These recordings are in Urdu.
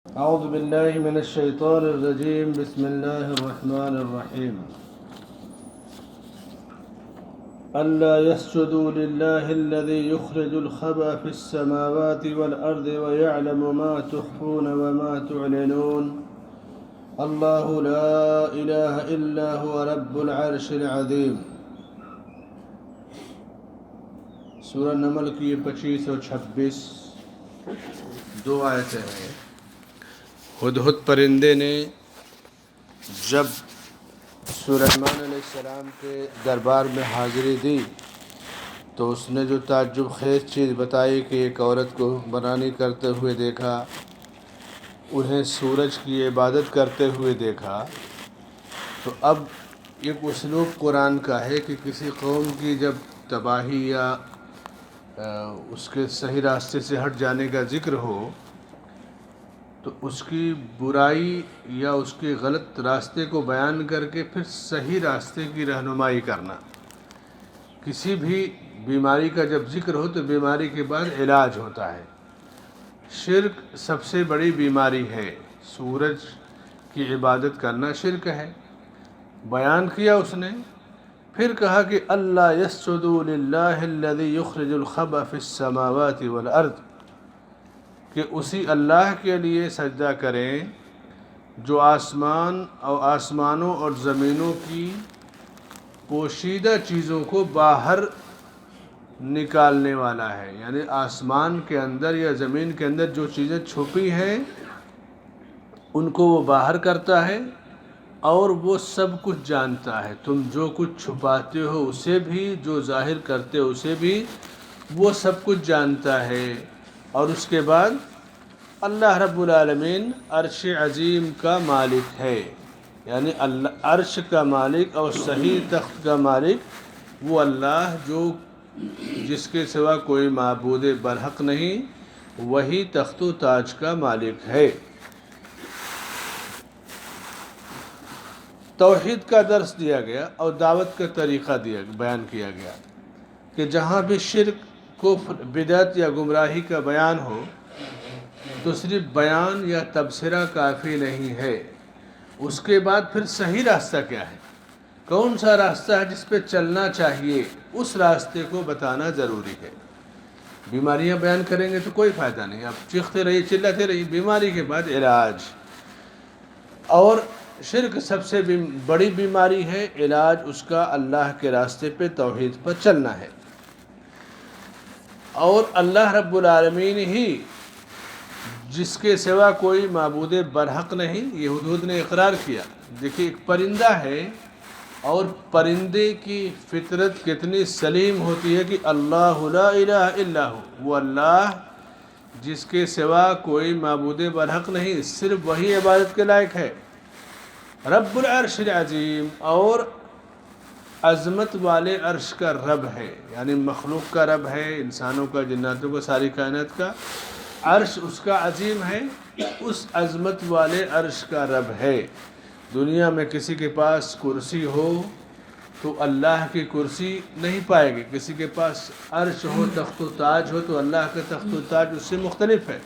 أعوذ بالله من الشيطان الرجيم بسم الله الرحمن الرحيم ألا يسجدوا لله الذي يخرج الخبأ في السماوات والأرض ويعلم ما تخفون وما تعلنون الله لا إله إلا هو رب العرش العظيم سورہ نمل کی 25 اور 26 دو آیتیں ہیں۔ ہدہد پرندے نے جب سلیمان علیہ السلام کے دربار میں حاضری دی تو اس نے جو تعجب خیز چیز بتائی کہ ایک عورت کو حکمرانی کرتے ہوئے دیکھا، انہیں سورج کی عبادت کرتے ہوئے دیکھا، تو اب ایک اسلوب قرآن کا ہے کہ کسی قوم کی جب تباہی یا اس کے صحیح راستے سے ہٹ جانے کا ذکر ہو تو اس کی برائی یا اس کے غلط راستے کو بیان کر کے پھر صحیح راستے کی رہنمائی کرنا۔ کسی بھی بیماری کا جب ذکر ہو تو بیماری کے بعد علاج ہوتا ہے۔ شرک سب سے بڑی بیماری ہے، سورج کی عبادت کرنا شرک ہے، بیان کیا اس نے، پھر کہا کہ اللہ یسجدوا للہ الذی یخرج الخبأ فی السماوات والارض، کہ اسی اللہ کے لیے سجدہ کریں جو آسمانوں اور زمینوں کی پوشیدہ چیزوں کو باہر نکالنے والا ہے، یعنی آسمان کے اندر یا زمین کے اندر جو چیزیں چھپی ہیں ان کو وہ باہر کرتا ہے اور وہ سب کچھ جانتا ہے۔ تم جو کچھ چھپاتے ہو اسے بھی، جو ظاہر کرتے ہو اسے بھی، وہ سب کچھ جانتا ہے۔ اور اس کے بعد اللہ رب العالمین عرش عظیم کا مالک ہے، یعنی اللہ عرش کا مالک اور صحیح تخت کا مالک وہ اللہ جو جس کے سوا کوئی معبود برحق نہیں، وہی تخت و تاج کا مالک ہے۔ توحید کا درس دیا گیا اور دعوت کا طریقہ بیان کیا گیا کہ جہاں بھی شرک، کفر، بدعت یا گمراہی کا بیان ہو تو صرف بیان یا تبصرہ کافی نہیں ہے، اس کے بعد پھر صحیح راستہ کیا ہے، کون سا راستہ ہے جس پہ چلنا چاہیے، اس راستے کو بتانا ضروری ہے۔ بیماریاں بیان کریں گے تو کوئی فائدہ نہیں، اب چیختے رہیے، چلاتے رہیے، بیماری کے بعد علاج۔ اور شرک سب سے بڑی بیماری ہے، علاج اس کا اللہ کے راستے پہ توحید پر چلنا ہے۔ اور اللہ رب العالمین ہی جس کے سوا کوئی معبود برحق نہیں، یہ ہدہد نے اقرار کیا۔ دیکھیے ایک پرندہ ہے اور پرندے کی فطرت کتنی سلیم ہوتی ہے کہ اللہ لا الہ الا ہو، وہ اللہ جس کے سوا کوئی معبود برحق نہیں، صرف وہی عبادت کے لائق ہے، رب العرش العظیم، اور عظمت والے عرش کا رب ہے، یعنی مخلوق کا رب ہے، انسانوں کا، جناتوں کا، ساری کائنات کا عرش اس کا عظیم ہے، اس عظمت والے عرش کا رب ہے۔ دنیا میں کسی کے پاس کرسی ہو تو اللہ کی کرسی نہیں پائے گی، کسی کے پاس عرش ہو، تخت و تاج ہو تو اللہ کا تخت و تاج اس سے مختلف ہے۔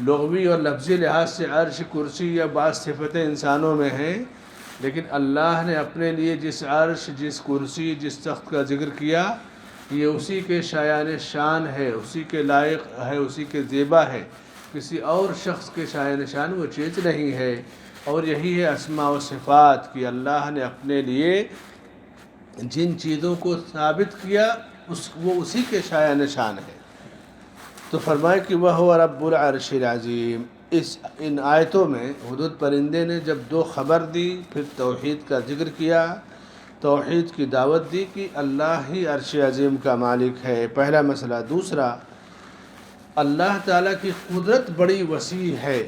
لغوی اور لفظی لحاظ سے عرش، کرسی یا بعض صفتیں انسانوں میں ہیں، لیکن اللہ نے اپنے لیے جس عرش، جس کرسی، جس تخت کا ذکر کیا، یہ اسی کے شایان شان ہے، اسی کے لائق ہے، اسی کے زیبا ہے، کسی اور شخص کے شایان شان وہ چیز نہیں ہے۔ اور یہی ہے اسماء و صفات کہ اللہ نے اپنے لیے جن چیزوں کو ثابت کیا وہ اسی کے شایان شان ہے۔ تو فرمائے کہ وہ رب العرش العظیم۔ ان آیتوں میں ہدہد پرندے نے جب دو خبر دی، پھر توحید کا ذکر کیا، توحید کی دعوت دی کہ اللہ ہی عرش عظیم کا مالک ہے، پہلا مسئلہ۔ دوسرا، اللہ تعالیٰ کی قدرت بڑی وسیع ہے،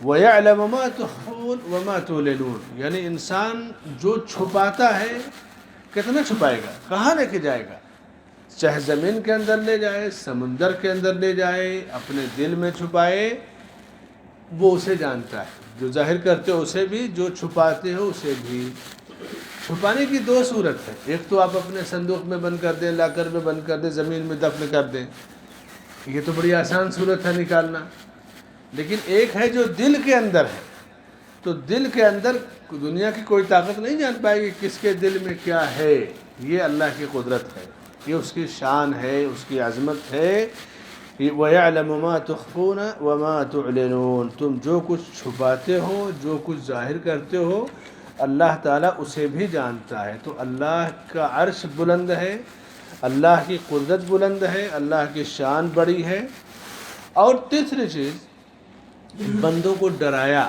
وَيَعْلَمُ مَا تُخْفُونَ وَمَا تُعْلِنُونَ، یعنی انسان جو چھپاتا ہے کتنا چھپائے گا، کہاں لے کے جائے گا، چاہے زمین کے اندر لے جائے، سمندر کے اندر لے جائے، اپنے دل میں چھپائے، وہ اسے جانتا ہے، جو ظاہر کرتے ہو اسے بھی، جو چھپاتے ہو اسے بھی۔ چھپانے کی دو صورت ہے، ایک تو آپ اپنے صندوق میں بند کر دیں، لاکر میں بند کر دیں، زمین میں دفن کر دیں، یہ تو بڑی آسان صورت ہے نکالنا۔ لیکن ایک ہے جو دل کے اندر ہے. تو دل کے اندر دنیا کی کوئی طاقت نہیں جان پائے گی کس کے دل میں کیا ہے. یہ اللہ کی قدرت ہے، یہ اس کی شان ہے، اس کی عظمت ہے. وَيَعْلَمُ مَا تُخْفُونَ وَمَا تُعْلِنُونَ. تم جو کچھ چھپاتے ہو، جو کچھ ظاہر کرتے ہو، اللہ تعالیٰ اسے بھی جانتا ہے. تو اللہ کا عرش بلند ہے، اللہ کی قدرت بلند ہے، اللہ کی شان بڑی ہے. اور تیسری چیز بندوں کو ڈرایا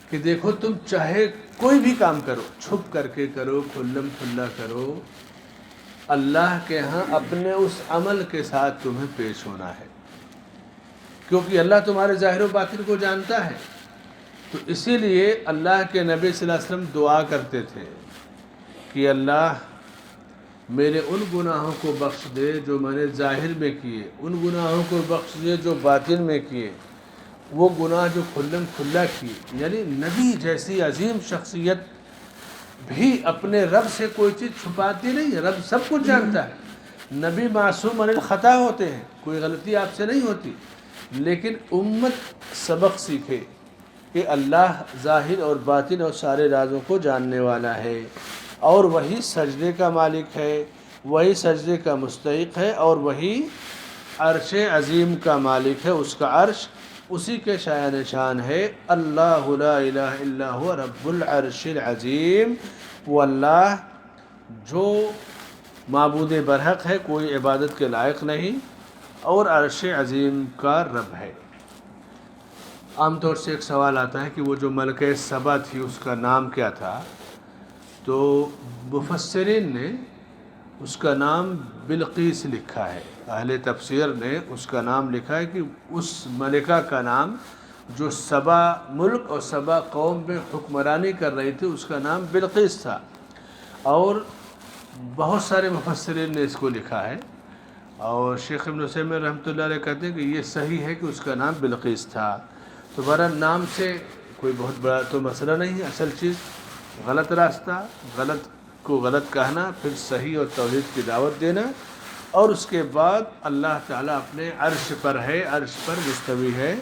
کہ دیکھو تم چاہے کوئی بھی کام کرو، چھپ کر کے کرو، کھلم کھلا کرو، اللہ کے ہاں اپنے اس عمل کے ساتھ تمہیں پیش ہونا ہے، کیونکہ اللہ تمہارے ظاہر و باطن کو جانتا ہے. تو اسی لیے اللہ کے نبی صلی اللہ علیہ وسلم دعا کرتے تھے کہ اللہ میرے ان گناہوں کو بخش دے جو میں نے ظاہر میں کیے، ان گناہوں کو بخش دے جو باطن میں کیے، وہ گناہ جو کھلم کھلا کیے. یعنی نبی جیسی عظیم شخصیت بھی اپنے رب سے کوئی چیز چھپاتی نہیں ہے، رب سب کچھ جانتا ہے. نبی معصوم عن الخطا ہوتے ہیں، کوئی غلطی آپ سے نہیں ہوتی، لیکن امت سبق سیکھے کہ اللہ ظاہر اور باطن اور سارے رازوں کو جاننے والا ہے، اور وہی سجدے کا مالک ہے، وہی سجدے کا مستحق ہے، اور وہی عرش عظیم کا مالک ہے. اس کا عرش اسی کے شایان شان ہے. اللہ لا الہ الا هو رب العرش العظیم. وہ اللہ جو معبود برحق ہے، کوئی عبادت کے لائق نہیں، اور عرش عظیم کا رب ہے. عام طور سے ایک سوال آتا ہے کہ وہ جو ملکہ سبا تھی اس کا نام کیا تھا؟ تو مفسرین نے اس کا نام بلقیس لکھا ہے. اہل تفسیر نے اس کا نام لکھا ہے کہ اس ملکہ کا نام جو سبا ملک اور سبا قوم میں حکمرانی کر رہی تھی اس کا نام بلقیس تھا. اور بہت سارے مفسرین نے اس کو لکھا ہے، اور شیخ ابن عثیمین رحمۃ اللہ علیہ کہتے ہیں کہ یہ صحیح ہے کہ اس کا نام بلقیس تھا. تو بہرحال نام سے کوئی بہت بڑا تو مسئلہ نہیں ہے. اصل چیز غلط راستہ، غلط کو غلط کہنا، پھر صحیح اور توحید کی دعوت دینا، اور اس کے بعد اللہ تعالیٰ اپنے عرش پر ہے، عرش پر مستوی ہے.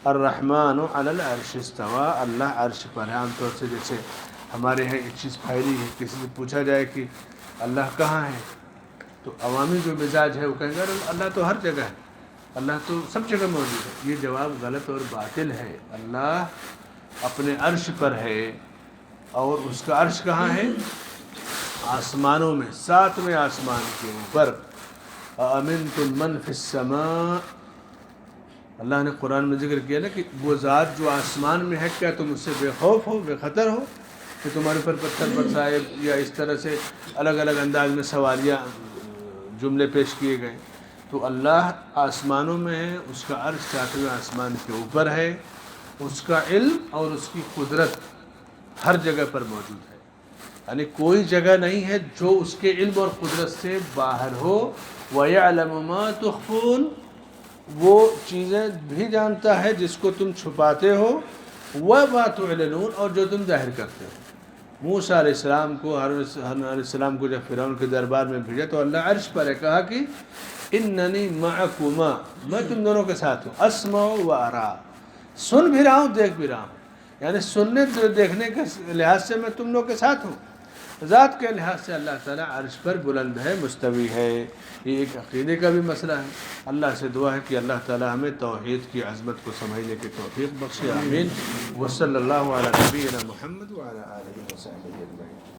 الرحمن علی العرش استوى. اللہ عرش پر ہے. عام طور سے جیسے ہمارے یہاں ایک چیز پھیلی ہے، کسی سے پوچھا جائے کہ اللہ کہاں ہے، تو عوامی جو مزاج ہے وہ کہیں گے اللہ تو ہر جگہ ہے، اللہ تو سب جگہ موجود ہے. یہ جواب غلط اور باطل ہے. اللہ اپنے عرش پر ہے، اور اس کا عرش کہاں ہے؟ آسمانوں میں، 7ویں آسمان کے اوپر. أَأَمِنْتُم مَّن فِي السَّمَاءِ. اللہ نے قرآن میں ذکر کیا نا کہ وہ ذات جو آسمان میں ہے، کیا تم اس سے بے خوف ہو، بے خطر ہو کہ تمہارے پر پتھر برسائے، یا اس طرح سے الگ الگ انداز میں سوالیہ جملے پیش کیے گئے. تو اللہ آسمانوں میں ہے، اس کا عرش 7ویں آسمان کے اوپر ہے. اس کا علم اور اس کی قدرت ہر جگہ پر موجود ہے. یعنی کوئی جگہ نہیں ہے جو اس کے علم اور قدرت سے باہر ہو. وَيَعْلَمُ مَا تُخْفُونَ. وہ چیزیں بھی جانتا ہے جس کو تم چھپاتے ہو. وَمَا تُعْلِنُونَ. اور جو تم ظاہر کرتے ہو. موسیٰ علیہ السلام کو، ہارون علیہ السلام کو جب فرعون کے دربار میں بھیجا تو اللہ عرش پر ہے، کہا کہ اِنَّنِي مَعَكُمَا. میں تم دونوں کے ساتھ ہوں. أَسْمَعُ وَأَرَىٰ. سن بھی رہا ہوں، دیکھ بھی رہا ہوں. یعنی سننے دیکھنے کے لحاظ سے میں تم لوگ کے ساتھ ہوں. ذات کے لحاظ سے اللہ تعالیٰ عرش پر بلند ہے، مستوی ہے. یہ ایک عقیدے کا بھی مسئلہ ہے. اللہ سے دعا ہے کہ اللہ تعالیٰ ہمیں توحید کی عظمت کو سمجھنے کی توفیق بخشے. آمین. وصلی اللہ علی نبینا محمد وعلی آلہ وصحبہ اجمعین.